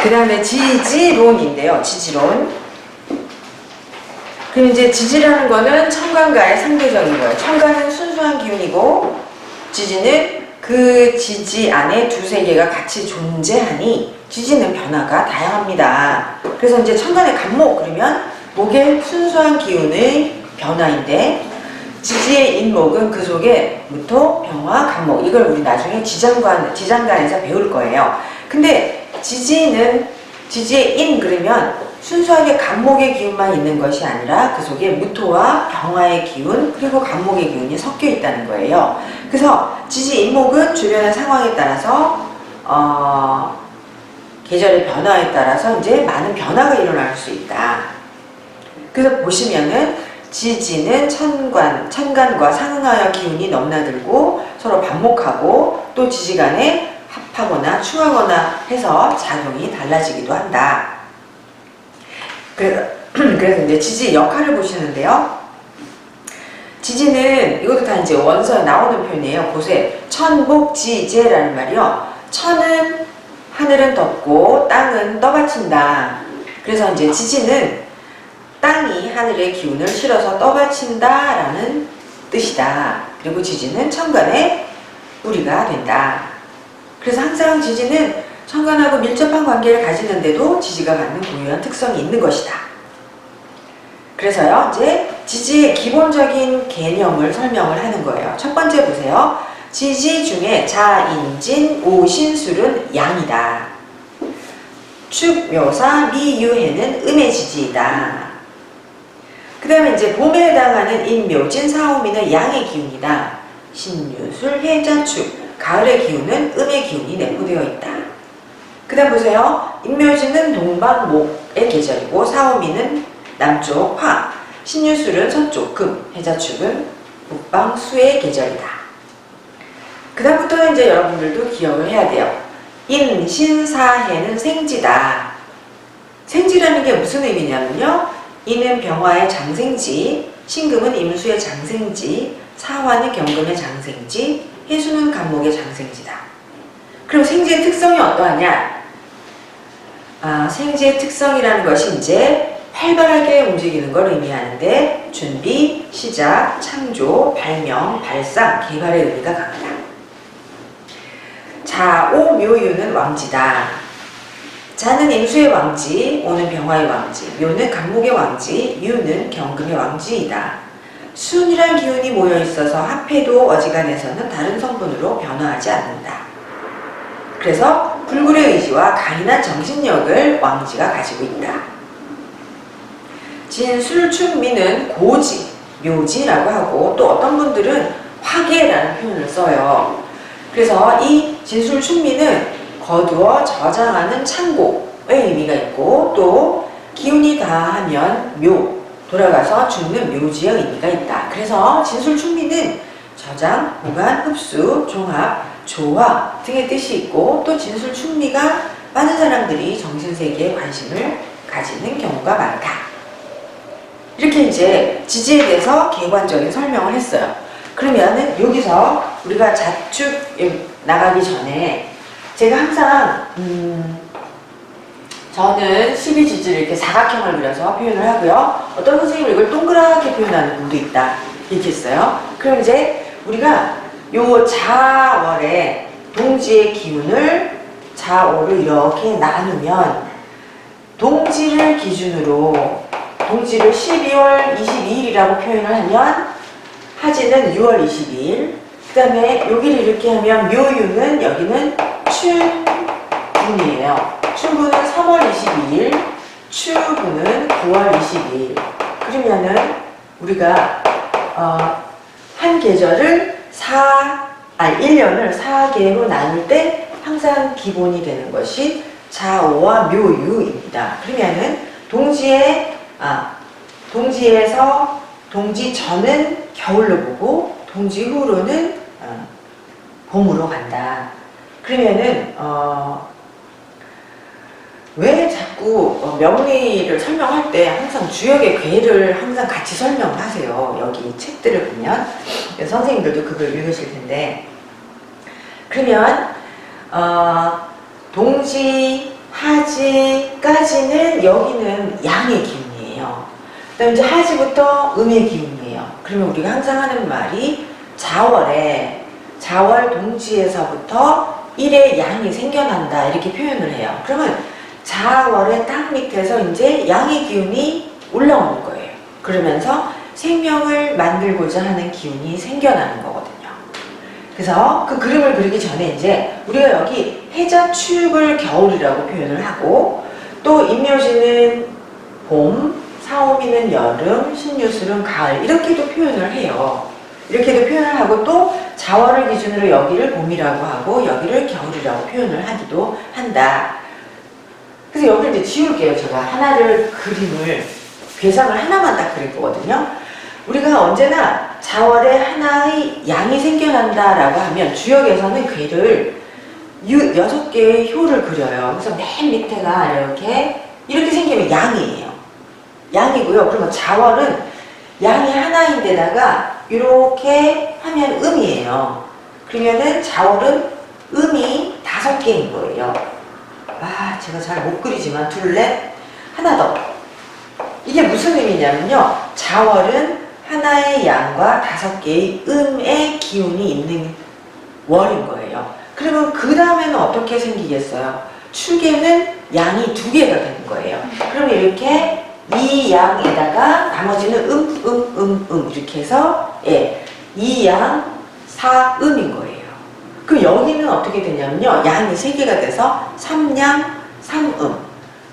그 다음에 지지론인데요. 지지론. 그럼 이제 지지라는 거는 천간과의 상대적인 거예요. 천간은 순수한 기운이고 지지는 그 지지 안에 두세 개가 같이 존재하니 지지는 변화가 다양합니다. 그래서 이제 천간의 간목 그러면 목의 순수한 기운의 변화인데 지지의 인목은 그 속에 무토, 병화, 간목 이걸 우리 나중에 지장간에서 배울 거예요. 근데 지지의 인 그러면 순수하게 간목의 기운만 있는 것이 아니라 그 속에 무토와 병화의 기운 그리고 간목의 기운이 섞여 있다는 거예요. 그래서 지지 인목은 주변의 상황에 따라서 계절의 변화에 따라서 이제 많은 변화가 일어날 수 있다. 그래서 보시면은 지지는 천간과 상응하여 기운이 넘나들고 서로 반목하고 또 지지 간에 합하거나 충하거나 해서 작용이 달라지기도 한다. 그래서 이제 지지 역할을 보시는데요. 지지는 이것도 다 이제 원서에 나오는 표현이에요. 보세요. 천복지제라는 말이요. 천은 하늘은 덮고 땅은 떠받친다. 그래서 이제 지지는 땅이 하늘의 기운을 실어서 떠받친다라는 뜻이다. 그리고 지지는 천간의 뿌리가 된다. 그래서 항상 지지는 천간하고 밀접한 관계를 가지는데도 지지가 갖는 고유한 특성이 있는 것이다. 그래서요, 이제 지지의 기본적인 개념을 설명을 하는 거예요. 첫 번째 보세요. 지지 중에 자인진 오신술은 양이다. 축, 묘사, 미, 유해는 음의 지지이다. 그 다음에 이제 봄에 해당하는 인묘진, 사오미는 양의 기운이다. 신유술, 해자축, 가을의 기운은 음의 기운이 내포되어 있다. 그 다음 보세요. 인묘진은 동방목의 계절이고 사오미는 남쪽 화, 신유술은 서쪽 금, 해자축은 북방수의 계절이다. 그 다음부터는 이제 여러분들도 기억을 해야 돼요. 인신사해는 생지다. 생지라는 게 무슨 의미냐면요. 인은 병화의 장생지, 신금은 임수의 장생지, 사화는 경금의 장생지, 해수는 간목의 장생지다. 그럼 생지의 특성이 어떠하냐? 생지의 특성이라는 것이 이제 활발하게 움직이는 걸 의미하는데 준비, 시작, 창조, 발명, 발상, 개발의 의미가 강하다. 자, 오, 묘, 유는 왕지다. 자는 임수의 왕지, 오는 병화의 왕지, 묘는 간목의 왕지, 유는 경금의 왕지이다. 순이란 기운이 모여 있어서 합해도 어지간해서는 다른 성분으로 변화하지 않는다. 그래서 불굴의 의지와 강인한 정신력을 왕지가 가지고 있다. 진술충미는 고지, 묘지라고 하고 또 어떤 분들은 화계라는 표현을 써요. 그래서 이 진술충미는 거두어 저장하는 창고의 의미가 있고 또 기운이 다하면 묘, 돌아가서 죽는 묘지의 의미가 있다. 그래서 진술충미는 저장, 보관, 흡수, 종합, 조화 등의 뜻이 있고 또 진술충미가 많은 사람들이 정신세계에 관심을 가지는 경우가 많다. 이렇게 이제 지지에 대해서 개관적인 설명을 했어요. 그러면은 여기서 우리가 자축 나가기 전에 제가 항상 저는 12지지를 이렇게 사각형을 그려서 표현을 하고요. 어떤 선생님은 이걸 동그랗게 표현하는 분도 있다. 이렇게 했어요. 그럼 이제 우리가 요 자월의 동지의 기운을 자오를 이렇게 나누면 동지를 기준으로 동지를 12월 22일이라고 표현을 하면 하지는 6월 22일 그 다음에 여기를 이렇게 하면 묘유는 여기는 춘분이에요. 춘분은 3월 22일, 추분은 9월 22일. 그러면은 우리가 한 계절을 1년을 4개로 나눌 때 항상 기본이 되는 것이 자오와 묘유입니다. 그러면은 동지에서 동지 전은 겨울로 보고 동지 후로는 봄으로 간다. 그러면은 왜 자꾸 명리를 설명할 때 항상 주역의 괴를 항상 같이 설명을 하세요. 여기 책들을 보면 선생님들도 그걸 읽으실 텐데 그러면 동지 하지까지는 여기는 양의 기운이에요. 그 다음에 이제 하지부터 음의 기운이에요. 그러면 우리가 항상 하는 말이 자월 동지에서부터 일의 양이 생겨난다 이렇게 표현을 해요. 그러면 자월의 딱 밑에서 이제 양의 기운이 올라오는 거예요. 그러면서 생명을 만들고자 하는 기운이 생겨나는 거거든요. 그래서 그 그림을 그리기 전에 이제 우리가 여기 해자축을 겨울이라고 표현을 하고 또 임묘지는 봄, 사오미는 여름, 신유술은 가을 이렇게도 표현을 해요. 이렇게도 표현을 하고 또 자월을 기준으로 여기를 봄이라고 하고 여기를 겨울이라고 표현을 하기도 한다. 그래서 여기를 이제 지울게요. 제가 하나를 그림을 괴상을 하나만 딱 그릴 거거든요. 우리가 언제나 자월에 하나의 양이 생겨난다라고 하면 주역에서는 괴를 6개의 효를 그려요. 그래서 맨 밑에가 이렇게 생기면 양이에요. 양이고요. 그러면 자월은 양이 하나인데다가 이렇게 하면 음이에요. 그러면은 자월은 음이 5개인 거예요. 제가 잘 못 그리지만 둘레 하나 더. 이게 무슨 의미냐면요. 자월은 하나의 양과 5개의 음의 기운이 있는 월인 거예요. 그러면 그 다음에는 어떻게 생기겠어요? 축에는 양이 2개가 되는 거예요. 그럼 이렇게 이 양에다가 나머지는 이렇게 해서 이 양, 4음인 거예요. 그럼 여기는 어떻게 되냐면요. 양이 3개가 돼서 3양, 3음.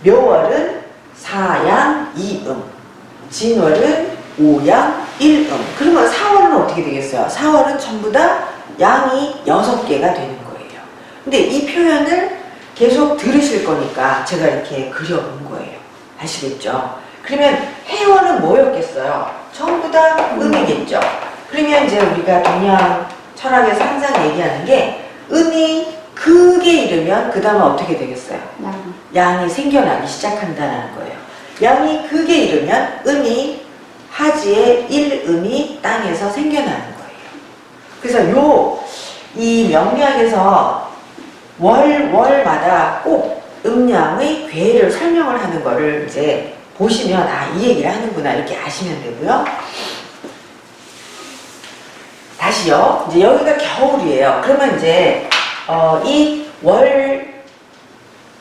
묘월은 4양, 2음. 진월은 5양, 1음. 그러면 4월은 어떻게 되겠어요? 4월은 전부 다 양이 6개가 되는 거예요. 근데 이 표현을 계속 들으실 거니까 제가 이렇게 그려본 거예요. 아시겠죠? 그러면 해월은 뭐였겠어요? 전부 다 음이겠죠? 그러면 이제 우리가 동양 철학에서 항상 얘기하는 게 음이 극에 이르면 그 다음에 어떻게 되겠어요? 양이 생겨나기 시작한다는 거예요. 양이 극에 이르면 음이 하지에 1음이 땅에서 생겨나는 거예요. 그래서 이 명리학에서 월마다 꼭 음양의 괴를 설명을 하는 거를 이제 보시면 이 얘기를 하는구나 이렇게 아시면 되고요. 다시요. 이제 여기가 겨울이에요. 그러면 이제 이 월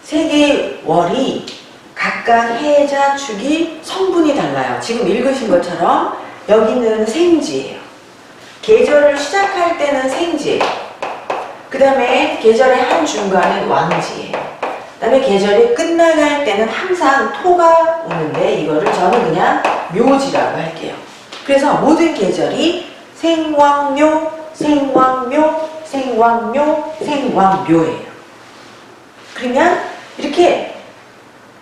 3개의 월이 각각 해자 축이 성분이 달라요. 지금 읽으신 것처럼 여기는 생지예요. 계절을 시작할 때는 생지예요. 그 다음에 계절의 한 중간은 왕지예요. 그 다음에 계절이 끝나갈 때는 항상 토가 오는데 이거를 저는 그냥 묘지라고 할게요. 그래서 모든 계절이 생왕묘, 생왕묘, 생왕묘, 생왕묘예요. 그러면 이렇게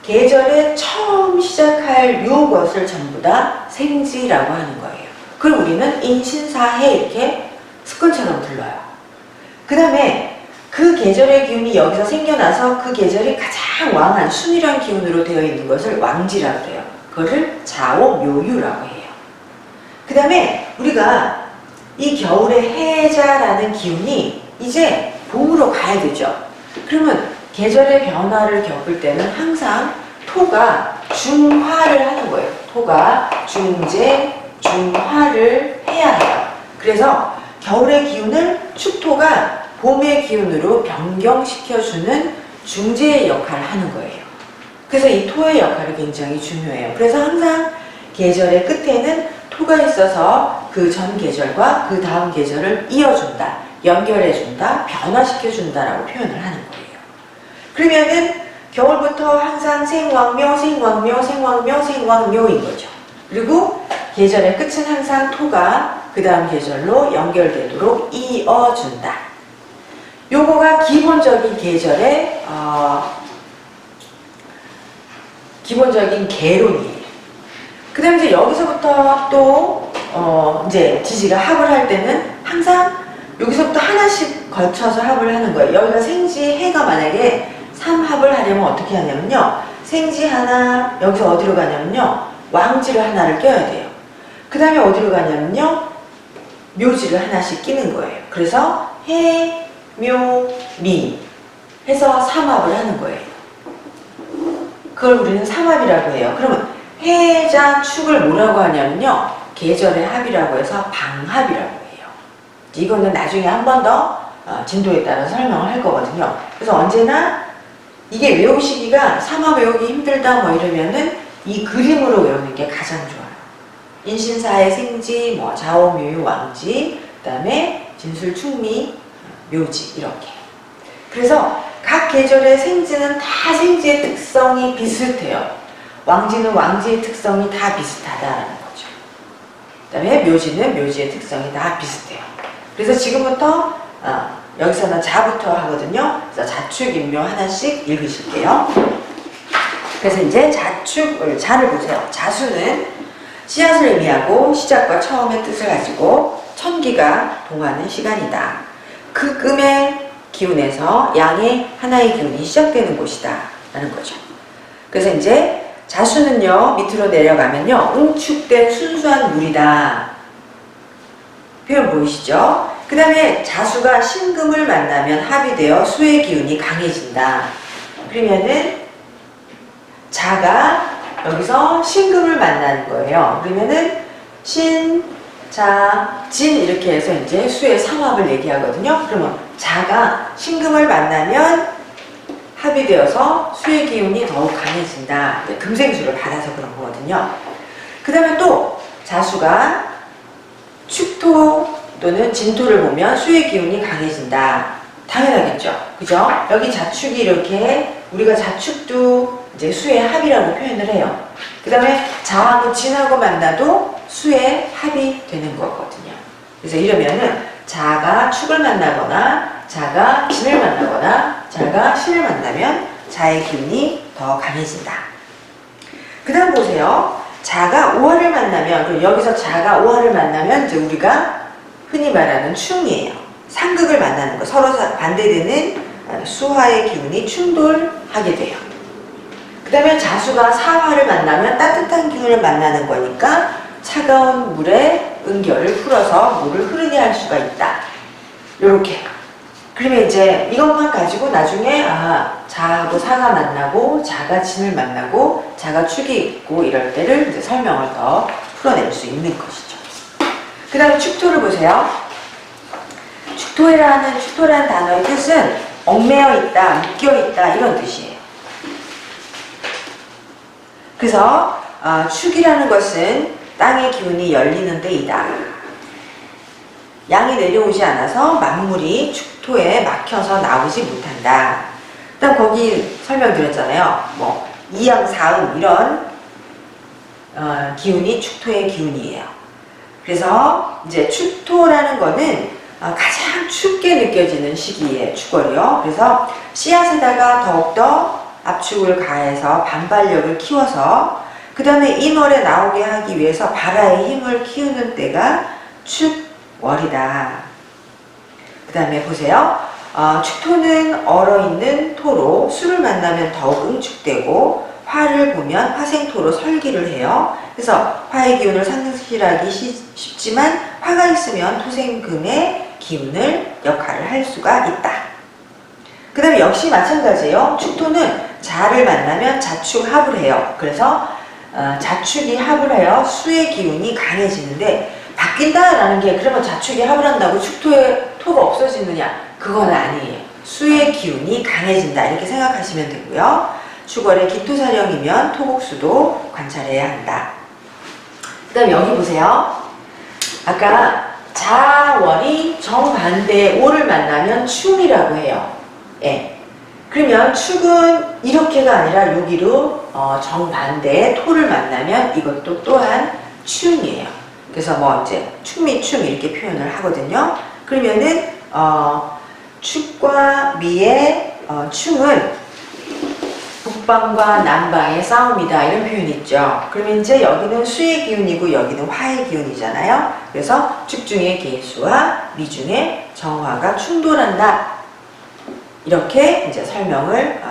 계절에 처음 시작할 요것을 전부 다 생지라고 하는 거예요. 그럼 우리는 인신사해 이렇게 습관처럼 불러요. 그 다음에 그 계절의 기운이 여기서 생겨나서 그 계절이 가장 왕한 순위란 기운으로 되어 있는 것을 왕지라고 해요. 그거를 자오묘유라고 해요. 그 다음에 우리가 이 겨울의 해자라는 기운이 이제 봄으로 가야 되죠. 그러면 계절의 변화를 겪을 때는 항상 토가 중화를 하는 거예요. 토가 중재, 중화를 해야 해요. 그래서 겨울의 기운을 축토가 봄의 기운으로 변경시켜주는 중재의 역할을 하는 거예요. 그래서 이 토의 역할이 굉장히 중요해요. 그래서 항상 계절의 끝에는 토가 있어서 그 전 계절과 그 다음 계절을 이어준다, 연결해준다, 변화시켜준다라고 표현을 하는 거예요. 그러면은 겨울부터 항상 생왕묘, 생왕묘, 생왕묘, 생왕묘인 거죠. 그리고 계절의 끝은 항상 토가 그 다음 계절로 연결되도록 이어준다. 요거가 기본적인 계절의 기본적인 개론이에요. 그 다음에 이제 여기서부터 또 이제 지지가 합을 할 때는 항상 여기서부터 하나씩 걸쳐서 합을 하는 거예요. 여기가 생지 해가 만약에 3합을 하려면 어떻게 하냐면요. 생지 하나, 여기서 어디로 가냐면요. 왕지를 하나를 껴야 돼요. 그 다음에 어디로 가냐면요. 묘지를 하나씩 끼는 거예요. 그래서 해, 묘, 리 해서 3합을 하는 거예요. 그걸 우리는 삼합이라고 해요. 그러면 해자 축을 뭐라고 하냐면요. 계절의 합이라고 해서 방합이라고 해요. 이거는 나중에 한 번 더 진도에 따라서 설명을 할 거거든요. 그래서 언제나 이게 외우시기가 삼합 외우기 힘들다 뭐 이러면은 이 그림으로 외우는 게 가장 좋아요. 인신사의 생지, 뭐 자오묘유 왕지, 그 다음에 진술 충미, 묘지 이렇게. 그래서 각 계절의 생지는 다 생지의 특성이 비슷해요. 왕지는 왕지의 특성이 다 비슷하다라는 거죠. 그 다음에 묘지는 묘지의 특성이 다 비슷해요. 그래서 지금부터 여기서는 자부터 하거든요. 그래서 자축, 인묘 하나씩 읽으실게요. 그래서 이제 자를 보세요. 자수는 씨앗을 의미하고 시작과 처음의 뜻을 가지고 천기가 동하는 시간이다. 그 금의 기운에서 양의 하나의 기운이 시작되는 곳이다 라는 거죠. 그래서 이제 자수는요 밑으로 내려가면요 응축된 순수한 물이다. 표현 보이시죠? 그 다음에 자수가 신금을 만나면 합이 되어 수의 기운이 강해진다. 그러면은 자가 여기서 신금을 만나는 거예요. 그러면은 신, 자, 진 이렇게 해서 이제 수의 삼합을 얘기하거든요. 그러면 자가 신금을 만나면 합이 되어서 수의 기운이 더욱 강해진다. 금생수를 받아서 그런 거거든요. 그 다음에 또 자수가 축토 또는 진토를 보면 수의 기운이 강해진다. 당연하겠죠. 그죠? 여기 자축이 이렇게 우리가 자축도 이제 수의 합이라고 표현을 해요. 그 다음에 자하고 진하고 만나도 수의 합이 되는 거거든요. 그래서 이러면은 자가 축을 만나거나 자가 진을 만나거나 자가 신을 만나면 자의 기운이 더 강해진다. 그 다음 보세요. 자가 오화를 만나면, 그럼 여기서 자가 오화를 만나면 이제 우리가 흔히 말하는 충이에요. 상극을 만나는 거. 서로 반대되는 수화의 기운이 충돌하게 돼요. 그 다음에 자수가 사화를 만나면 따뜻한 기운을 만나는 거니까 차가운 물에 은결을 풀어서 물을 흐르게 할 수가 있다. 요렇게. 그러면 이제 이것만 가지고 나중에 자하고 사가 만나고 자가 진을 만나고 자가 축이 있고 이럴 때를 이제 설명을 더 풀어낼 수 있는 것이죠. 그 다음에 축토를 보세요. 축토라는 단어의 뜻은 얽매여 있다, 묶여 있다 이런 뜻이에요. 그래서 축이라는 것은 땅의 기운이 열리는 데이다. 양이 내려오지 않아서 만물이 축토에 막혀서 나오지 못한다. 일단 거기 설명드렸잖아요. 뭐 이양 사음 이런 기운이 축토의 기운이에요. 그래서 이제 축토라는 거는 가장 춥게 느껴지는 시기에 축월이요. 그래서 씨앗에다가 더욱더 압축을 가해서 반발력을 키워서 그 다음에 인월에 나오게 하기 위해서 발화의 힘을 키우는 때가 축월이다. 그 다음에 보세요. 축토는 얼어있는 토로 수를 만나면 더욱 응축되고 화를 보면 화생토로 설기를 해요. 그래서 화의 기운을 상실하기 쉽지만 화가 있으면 토생금의 기운을 역할을 할 수가 있다. 그 다음에 역시 마찬가지예요. 축토는 자를 만나면 자축합을 해요. 그래서 자축이 합을 해요. 수의 기운이 강해지는데 바뀐다라는 게 그러면 자축이 합을 한다고 축토의 토가 없어지느냐? 그건 아니에요. 수의 기운이 강해진다 이렇게 생각하시면 되고요. 축월의 기토사령이면 토국수도 관찰해야 한다. 그 다음 여기 보세요. 아까 자월이 정반대의 오를 만나면 충이라고 해요. 예. 그러면 축은 이렇게가 아니라 여기로 정반대의 토를 만나면 이것도 또한 충이에요. 그래서 뭐 이제 충미충 이렇게 표현을 하거든요. 그러면은 축과 미의 충은 북방과 남방의 싸움이다 이런 표현이 있죠. 그러면 이제 여기는 수의 기운이고 여기는 화의 기운이잖아요. 그래서 축 중에 계수와 미 중에 정화가 충돌한다. 이렇게 이제 설명을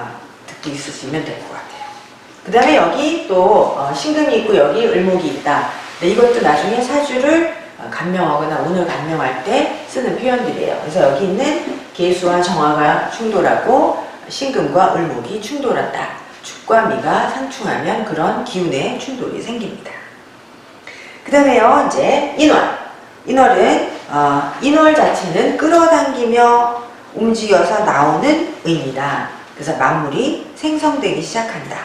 듣고 있으시면 될 것 같아요. 그 다음에 여기 또 신금이 있고 여기 을목이 있다. 네, 이것도 나중에 사주를 감명하거나 운을 감명할 때 쓰는 표현들이에요. 그래서 여기 있는 계수와 정화가 충돌하고 신금과 을목이 충돌한다. 축과 미가 상충하면 그런 기운의 충돌이 생깁니다. 그 다음에요, 이제 인월. 인월은, 인월 자체는 끌어당기며 움직여서 나오는 의미다. 그래서 만물이 생성되기 시작한다.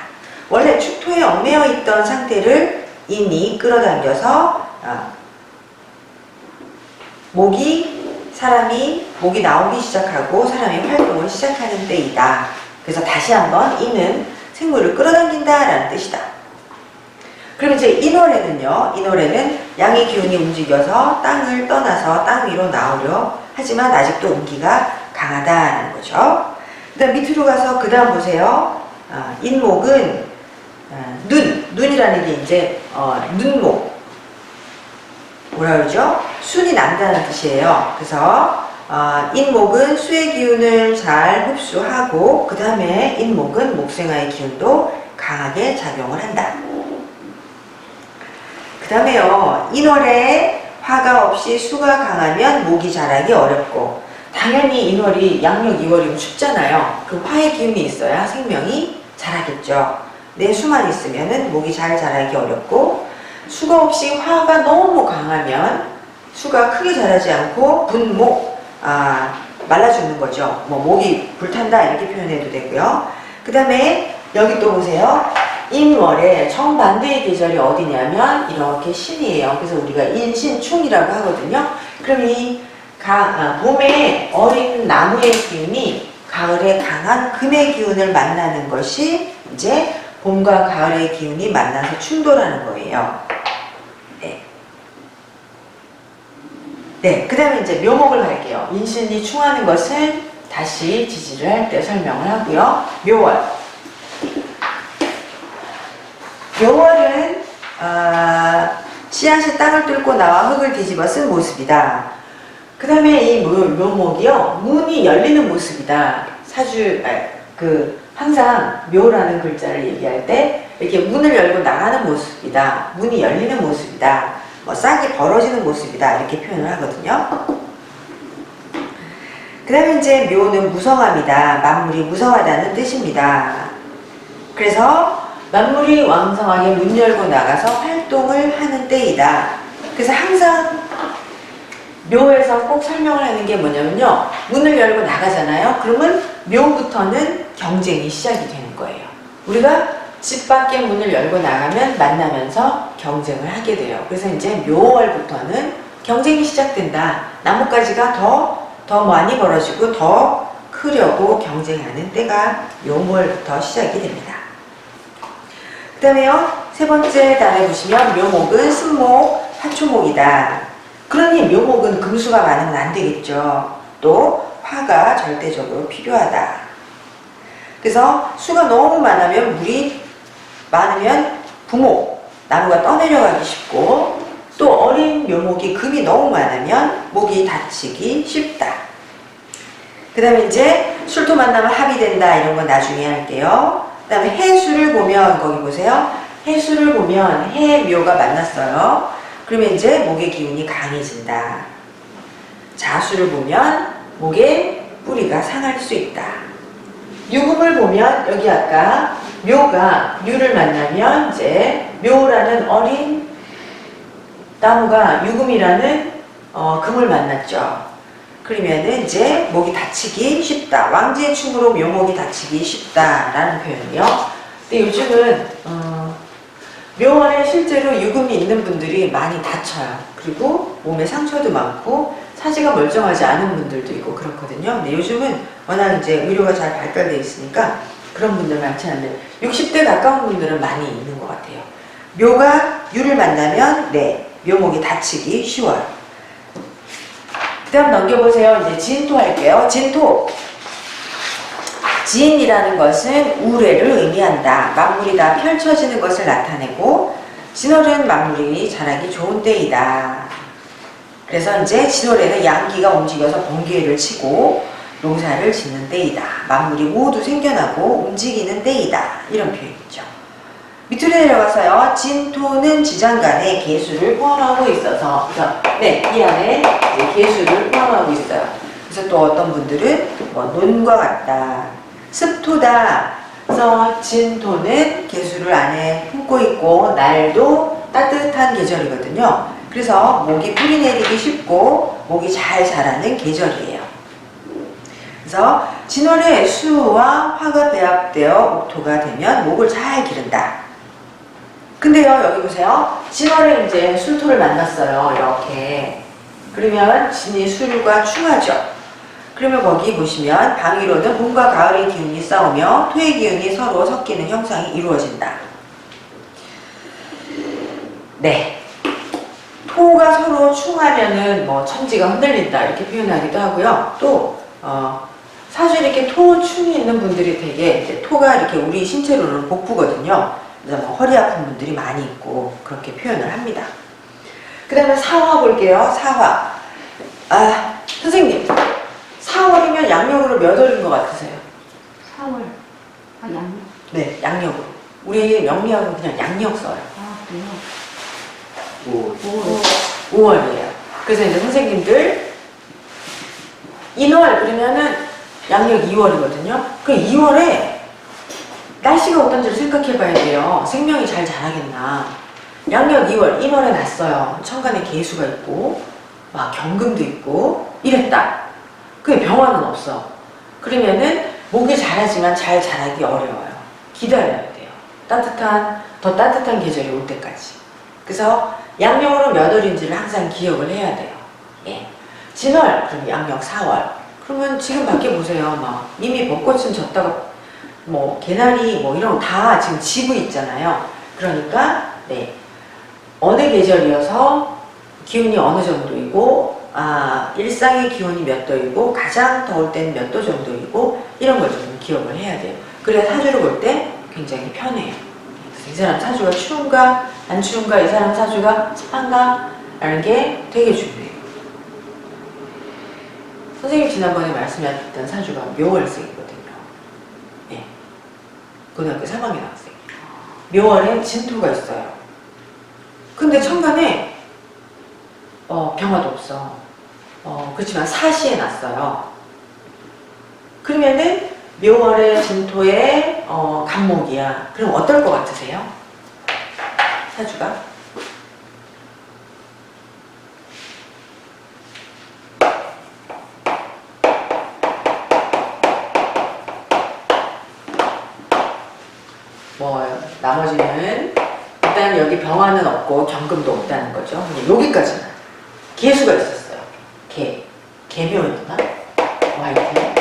원래 축토에 얽매여 있던 상태를 인이 끌어당겨서 목이 나오기 시작하고 사람이 활동을 시작하는 때이다. 그래서 다시 한번 인은 생물을 끌어당긴다라는 뜻이다. 그럼 이제 인월에는요, 인월에는 양의 기운이 움직여서 땅을 떠나서 땅 위로 나오려 하지만 아직도 온기가 강하다라는 거죠. 그 다음 밑으로 가서 그 다음 보세요. 인목은 눈이라는 게 이제 눈목, 뭐라 그러죠? 순이 난다는 뜻이에요. 그래서 인목은 수의 기운을 잘 흡수하고 그 다음에 인목은 목생화의 기운도 강하게 작용을 한다. 그 다음에요, 인월에 화가 없이 수가 강하면 목이 자라기 어렵고, 당연히 인월이 양력 2월이면 춥잖아요. 그 화의 기운이 있어야 생명이 자라겠죠. 내 수만 있으면은 목이 잘 자라기 어렵고, 수가 없이 화가 너무 강하면 수가 크게 자라지 않고 분목, 말라 죽는 거죠. 뭐 목이 불탄다 이렇게 표현해도 되고요. 그 다음에 여기 또 보세요. 인월에 정반대의 계절이 어디냐면 이렇게 신이에요. 그래서 우리가 인신충이라고 하거든요. 그럼 이 봄에 어린 나무의 기운이 가을에 강한 금의 기운을 만나는 것이 이제 봄과 가을의 기운이 만나서 충돌하는 거예요. 네, 그 다음에 이제 묘목을 갈게요. 인신이 충하는 것은 다시 지지를 할 때 설명을 하고요. 묘월. 묘월은 씨앗이 땅을 뚫고 나와 흙을 뒤집어 쓴 모습이다. 그 다음에 이 묘목이요, 문이 열리는 모습이다. 항상 묘라는 글자를 얘기할 때 이렇게 문을 열고 나가는 모습이다. 문이 열리는 모습이다. 싹이 벌어지는 모습이다. 이렇게 표현을 하거든요. 그 다음에 이제 묘는 무성함이다. 만물이 무성하다는 뜻입니다. 그래서 만물이 왕성하게 문 열고 나가서 활동을 하는 때이다. 그래서 항상 묘에서 꼭 설명을 하는 게 뭐냐면요, 문을 열고 나가잖아요. 그러면 묘부터는 경쟁이 시작이 되는 거예요. 우리가 집 밖에 문을 열고 나가면 만나면서 경쟁을 하게 돼요. 그래서 이제 묘월부터는 경쟁이 시작된다. 나뭇가지가 더 많이 벌어지고 더 크려고 경쟁하는 때가 묘월부터 시작이 됩니다. 그 다음에요, 세 번째 단에 보시면 묘목은 신목, 화초목이다. 그러니 묘목은 금수가 많으면 안 되겠죠. 또 화가 절대적으로 필요하다. 그래서 수가 너무 많으면 부목, 나무가 떠내려가기 쉽고, 또 어린 묘목이 금이 너무 많으면 목이 다치기 쉽다. 그 다음에 이제 술토 만나면 합이 된다, 이런 거 나중에 할게요. 그 다음에 해수를 보면, 거기 보세요. 해수를 보면 해묘가 만났어요. 그러면 이제 목의 기운이 강해진다. 자수를 보면 목의 뿌리가 상할 수 있다. 유금을 보면 여기 아까 묘가 유를 만나면 이제 묘라는 어린 나무가 유금이라는 금을 만났죠. 그러면은 이제 목이 다치기 쉽다. 왕지의 충으로 묘목이 다치기 쉽다라는 표현이요. 근데 요즘은 묘월에 실제로 유금이 있는 분들이 많이 다쳐요. 그리고 몸에 상처도 많고 사지가 멀쩡하지 않은 분들도 있고 그렇거든요. 근데 요즘은 워낙 이제 의료가 잘 발달되어 있으니까 그런 분들 많지 않은데 60대 가까운 분들은 많이 있는 것 같아요. 묘가 유를 만나면 묘목이 다치기 쉬워요. 그 다음 넘겨보세요. 이제 진토 할게요. 진토. 진이라는 것은 우레를 의미한다. 만물이 다 펼쳐지는 것을 나타내고, 진월은 만물이 자라기 좋은 때이다. 그래서 이제 진월에는 양기가 움직여서 번개를 치고 농사를 짓는 때이다. 만물이 모두 생겨나고 움직이는 때이다. 이런 표현이죠. 밑으로 내려가서요. 진토는 지장간에 계수를 포함하고 있어서, 이 안에 계수를 포함하고 있어요. 그래서 또 어떤 분들은 논과 같다. 습토다. 그래서 진토는 개수를 안에 품고 있고 날도 따뜻한 계절이거든요. 그래서 모기 뿌리 내리기 쉽고 모기 잘 자라는 계절이에요. 그래서 진월에 수와 화가 배합되어 옥토가 되면 목을 잘 기른다. 근데요, 여기 보세요. 진월에 이제 술토를 만났어요. 이렇게. 그러면 진이 술과 충하죠. 그러면 거기 보시면 방위로는 봄과 가을의 기운이 싸우며 토의 기운이 서로 섞이는 형상이 이루어진다. 네. 토가 서로 충하면은 뭐 천지가 흔들린다 이렇게 표현하기도 하고요. 또 사실 이렇게 토충이 있는 분들이 되게 이제 토가 이렇게 우리 신체로는 복부거든요. 그래서 뭐 허리 아픈 분들이 많이 있고 그렇게 표현을 합니다. 그 다음에 사화 볼게요. 사화. 선생님. 4월이면 양력으로 몇 월인 것 같으세요? 4월. 양력. 네, 양력으로. 우리 명리학은 그냥 양력 써요. 그래요? 5월이에요. 그래서 이제 선생님들 인월 그러면은 양력 2월이거든요. 그 2월에 날씨가 어떤지를 생각해 봐야 돼요. 생명이 잘 자라겠나. 양력 2월, 인월에 났어요. 천간에 개수가 있고 막 경금도 있고 이랬다. 그 병화는 없어. 그러면은 목이 자라지만 잘 자라기 어려워요. 기다려야 돼요. 더 따뜻한 계절이 올 때까지. 그래서 양력으로 몇 월인지를 항상 기억을 해야 돼요. 예. 진월, 그럼 양력 4월. 그러면 지금 밖에 보세요. 막 이미 벚꽃은 졌다가 뭐 개나리 뭐 이런 거 다 지금 지고 있잖아요. 그러니까 네. 어느 계절이어서 기운이 어느 정도이고 일상의 기온이 몇 도이고 가장 더울 때는 몇 도 정도이고 이런 걸 좀 기억을 해야 돼요. 그래야 사주를 볼 때 굉장히 편해요. 그래서 이 사람 사주가 추운가 안 추운가, 이 사람 사주가 습한가 라는 게 되게 중요해요. 선생님 지난번에 말씀하셨던 사주가 묘월생이거든요. 예. 고등학교 3학년 학생. 묘월엔 진토가 있어요. 근데 천간에 병화도 없어. 그렇지만 사시에 났어요. 그러면은 묘월의 진토에 간목이야. 그럼 어떨 것 같으세요? 사주가? 나머지는 일단 여기 병화는 없고 경금도 없다는 거죠. 여기까지는 개수가 있었어요. 개묘였나? 화이팅.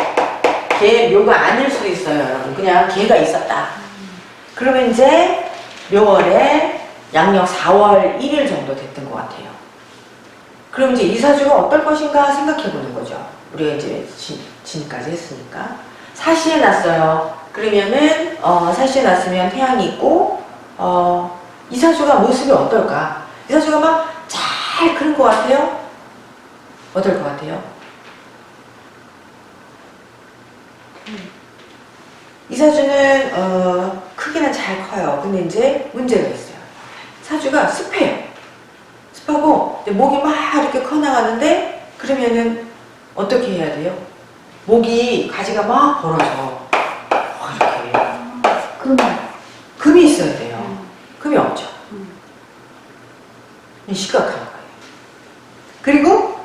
개묘가 아닐 수도 있어요, 여러분. 그냥 개가 있었다. 그러면 이제 묘월에 양력 4월 1일 정도 됐던 것 같아요. 그럼 이제 이 사주가 어떨 것인가 생각해 보는 거죠. 우리가 이제 진까지 했으니까. 사시에 났어요. 그러면은 사시에 났으면 태양이 있고 이 사주가 모습이 어떨까? 이 사주가 막 잘 크는 것 같아요? 어떨 것 같아요? 이 사주는 크기는 잘 커요. 근데 이제 문제가 있어요. 사주가 습해요. 습하고 목이 막 이렇게 커나가는데 그러면은 어떻게 해야 돼요? 목이 가지가 막 벌어져. 이렇게. 금이 있어야 돼요. 금이 없죠. 심각한 거예요. 그리고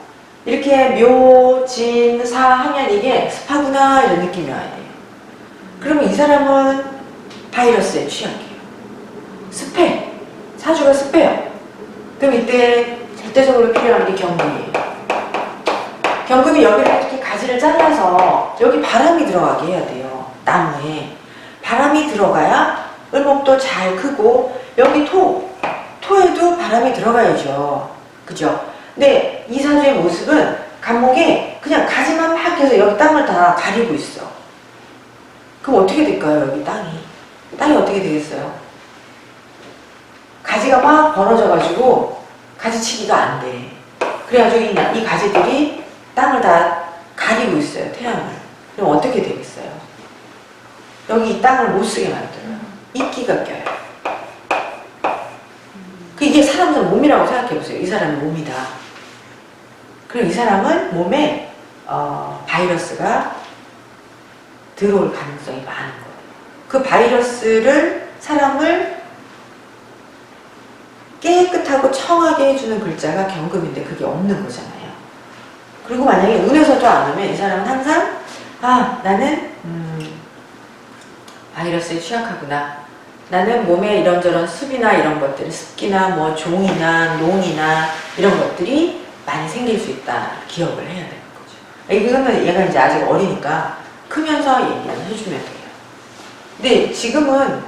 이렇게 묘, 진, 사 하면 이게 습하구나 이런 느낌이 와야 돼요. 그러면 이 사람은 바이러스에 취약해요. 습해. 사주가 습해요. 그럼 이때 절대적으로 필요한 게 경금이에요. 경금이 여기를 이렇게 가지를 잘라서 여기 바람이 들어가게 해야 돼요. 나무에. 바람이 들어가야 을목도 잘 크고 여기 토에도 바람이 들어가야죠. 그죠? 근데 이 사주의 모습은 간목에 그냥 가지만 막 해서 여기 땅을 다 가리고 있어. 그럼 어떻게 될까요? 여기 땅이 어떻게 되겠어요? 가지가 막 벌어져가지고 가지치기가 안 돼. 그래가지고 이 가지들이 땅을 다 가리고 있어요. 태양을. 그럼 어떻게 되겠어요? 여기 이 땅을 못 쓰게 만들어요. 이끼가 껴요. 이게 사람들 몸이라고 생각해보세요. 이 사람의 몸이다. 그럼 이 사람은 몸에 바이러스가 들어올 가능성이 많은 거예요. 그 바이러스를 사람을 깨끗하고 청하게 해주는 글자가 경금인데 그게 없는 거잖아요. 그리고 만약에 운에서도 안 오면 이 사람은 항상 나는 바이러스에 취약하구나. 나는 몸에 이런저런 습이나 이런 것들, 습기나 뭐 종이나 농이나 이런 것들이 많이 생길 수 있다. 기억을 해야 되는 거죠. 이거는 얘가 이제 아직 어리니까 크면서 얘기를 해주면 돼요. 근데 지금은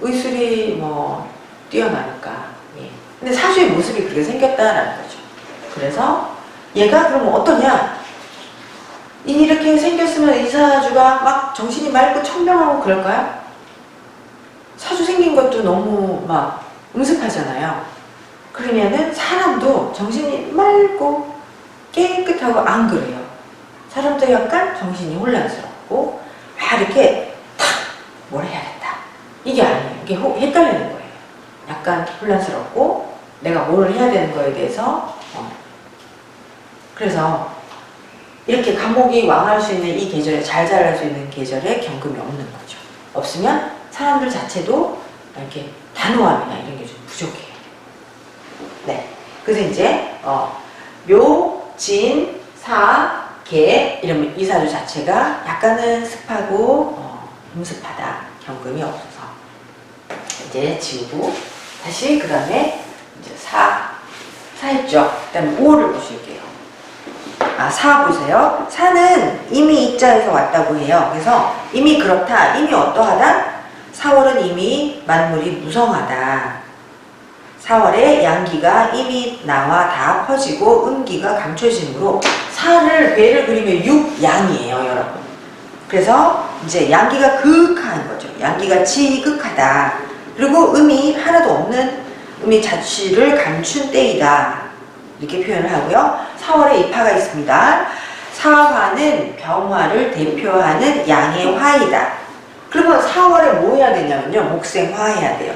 의술이 뭐 뛰어나니까. 예. 근데 사주의 모습이 그렇게 생겼다라는 거죠. 그래서 얘가 그러면 어떠냐? 이렇게 생겼으면 이 사주가 막 정신이 맑고 청명하고 그럴까요? 사주 생긴 것도 너무 막 음습하잖아요. 그러면은 사람도 정신이 맑고 깨끗하고 안 그래요. 사람도 약간 정신이 혼란스럽고 이렇게 뭘 해야겠다. 이게 아니에요. 이게 헷갈리는 거예요. 약간 혼란스럽고 내가 뭘 해야 되는 거에 대해서 그래서 이렇게 감목이 왕할 수 있는 이 계절에 잘 자랄 수 있는 계절에 경금이 없는 거죠. 없으면 사람들 자체도 이렇게 단호함이나 이런 게 좀 부족해요. 네. 그래서 이제 묘, 진, 사, 개 이러면 이 사주 자체가 약간은 습하고 음습하다. 경금이 없어서 이제 지우고 다시 그 다음에 이제 사 했죠. 그 다음에 5를 보실게요. 사 보세요. 사는 이미 입자에서 왔다고 해요. 그래서 이미 그렇다. 이미 어떠하다? 4월은 이미 만물이 무성하다. 4월에 양기가 이미 나와 다 퍼지고 음기가 감춰지므로 사를 배를 그리면 6양이에요, 여러분. 그래서 이제 양기가 극한 거죠. 양기가 지극하다. 그리고 음이 하나도 없는 음이 자취를 감춘 때이다. 이렇게 표현을 하고요. 4월에 입하가 있습니다. 사화는 병화를 대표하는 양의 화이다. 그러면 4월에 뭐 해야 되냐면요. 목생화 해야 돼요.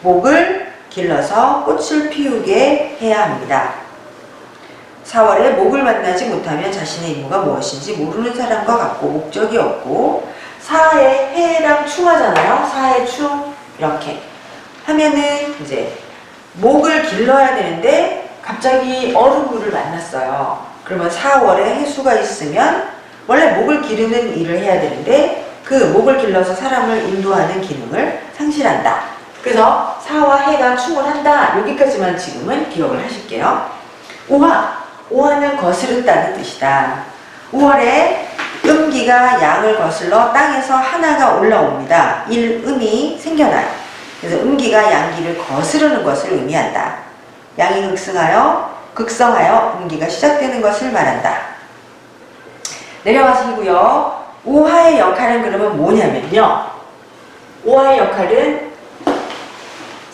목을 길러서 꽃을 피우게 해야 합니다. 4월에 목을 만나지 못하면 자신의 임무가 무엇인지 모르는 사람과 같고 목적이 없고 사의 해랑 충하잖아요. 사의 충 이렇게 하면은 이제 목을 길러야 되는데 갑자기 어루구를 만났어요. 그러면 4월에 해수가 있으면 원래 목을 기르는 일을 해야 되는데 그 목을 길러서 사람을 인도하는 기능을 상실한다. 그래서 사와 해가 충을 한다. 여기까지만 지금은 기억을 하실게요. 오화는 거스른다는 뜻이다. 5월에 음기가 양을 거슬러 땅에서 하나가 올라옵니다. 일음이 생겨나요. 그래서 음기가 양기를 거스르는 것을 의미한다. 양이 극성하여 음기가 시작되는 것을 말한다. 내려가시고요. 오화의 역할은 그러면 뭐냐면요. 오화의 역할은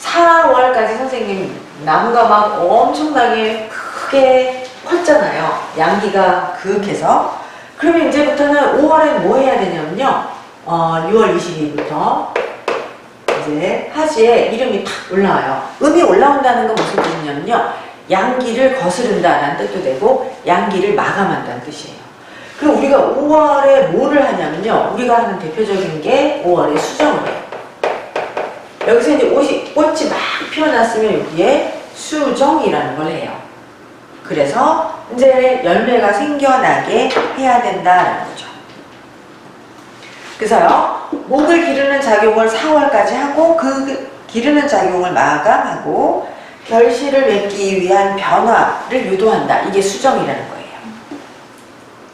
4월까지 선생님 나무가 막 엄청나게 크게 컸잖아요. 양기가 그윽해서. 그러면 이제부터는 5월엔 뭐 해야 되냐면요. 6월 22일부터 이제 하지에 이름이 탁 올라와요. 음이 올라온다는 건 무슨 뜻이냐면요. 양기를 거스른다라는 뜻도 되고 양기를 마감한다는 뜻이에요. 그럼 우리가 5월에 뭐를 하냐면요. 우리가 하는 대표적인 게 5월에 수정을 해요. 여기서 이제 꽃이 막 피어났으면 여기에 수정이라는 걸 해요. 그래서 이제 열매가 생겨나게 해야 된다는 거죠. 그래서요, 목을 기르는 작용을 4월까지 하고 그 기르는 작용을 마감하고 결실을 맺기 위한 변화를 유도한다. 이게 수정이라는 거예요.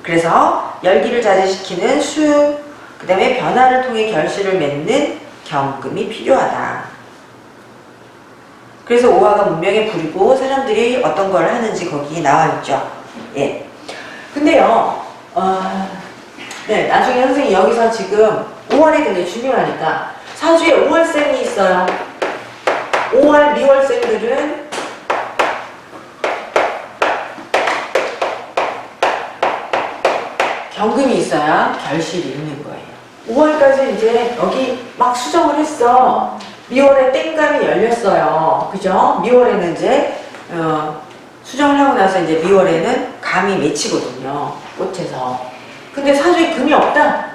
그래서 열기를 자제시키는 수, 그 다음에 변화를 통해 결실을 맺는 경금이 필요하다. 그래서 오화가 문명에 부리고 사람들이 어떤 걸 하는지 거기에 나와 있죠. 예. 근데요, 네, 나중에 선생님이 여기서 지금 5월이 굉장히 중요하니까 사주에 5월생이 있어요. 5월 미월생들은 경금이 있어야 결실이 있는 거예요. 5월까지 이제 여기 막 수정을 했어. 미월에 땡감이 열렸어요. 그죠? 미월에는 이제 수정을 하고 나서 이제 미월에는 감이 맺히거든요. 꽃에서. 근데 사주에 금이 없다.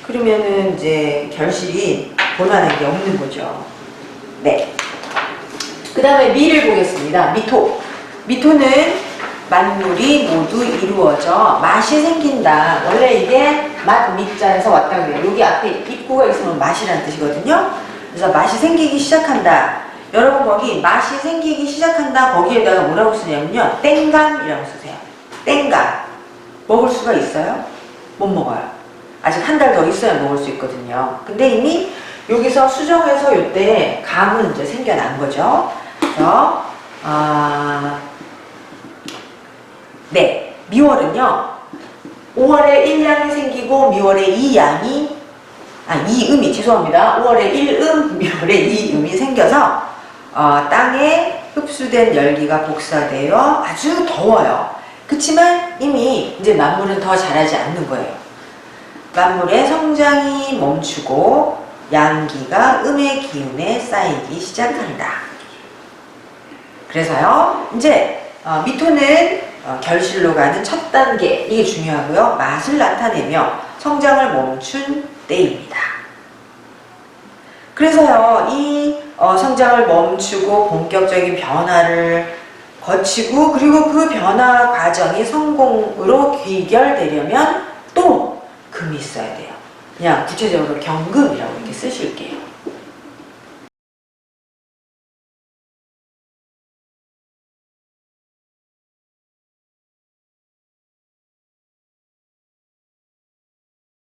그러면은 이제 결실이 볼만한 게 없는 거죠. 네. 그 다음에 미를 보겠습니다. 미토. 미토는 만물이 모두 이루어져 맛이 생긴다. 원래 이게 맛 미자에서 왔다고 해요. 여기 앞에 입구가 있으면 맛이라는 뜻이거든요. 그래서 맛이 생기기 시작한다. 여러분 거기 맛이 생기기 시작한다. 거기에다가 뭐라고 쓰냐면요. 땡감이라고 쓰세요. 땡감. 먹을 수가 있어요? 못 먹어요. 아직 한 달 더 있어야 먹을 수 있거든요. 근데 이미 여기서 수정해서 이때 감은 이제 생겨난 거죠. 그래서 네, 미월은요. 5월에 1양이 생기고 미월에 2양이 죄송합니다. 5월에 1음, 미월에 2음이 생겨서 땅에 흡수된 열기가 복사되어 아주 더워요. 그치만 이미 이제 만물은 더 자라지 않는 거예요. 만물의 성장이 멈추고 양기가 음의 기운에 쌓이기 시작한다. 그래서요, 이제 미토는 결실로 가는 첫 단계, 이게 중요하고요. 맛을 나타내며 성장을 멈춘 때입니다. 그래서요, 이 성장을 멈추고 본격적인 변화를 거치고 그리고 그 변화 과정이 성공으로 귀결되려면 또 금이 있어야 돼요. 그냥 구체적으로 경금이라고 이렇게 쓰실게요.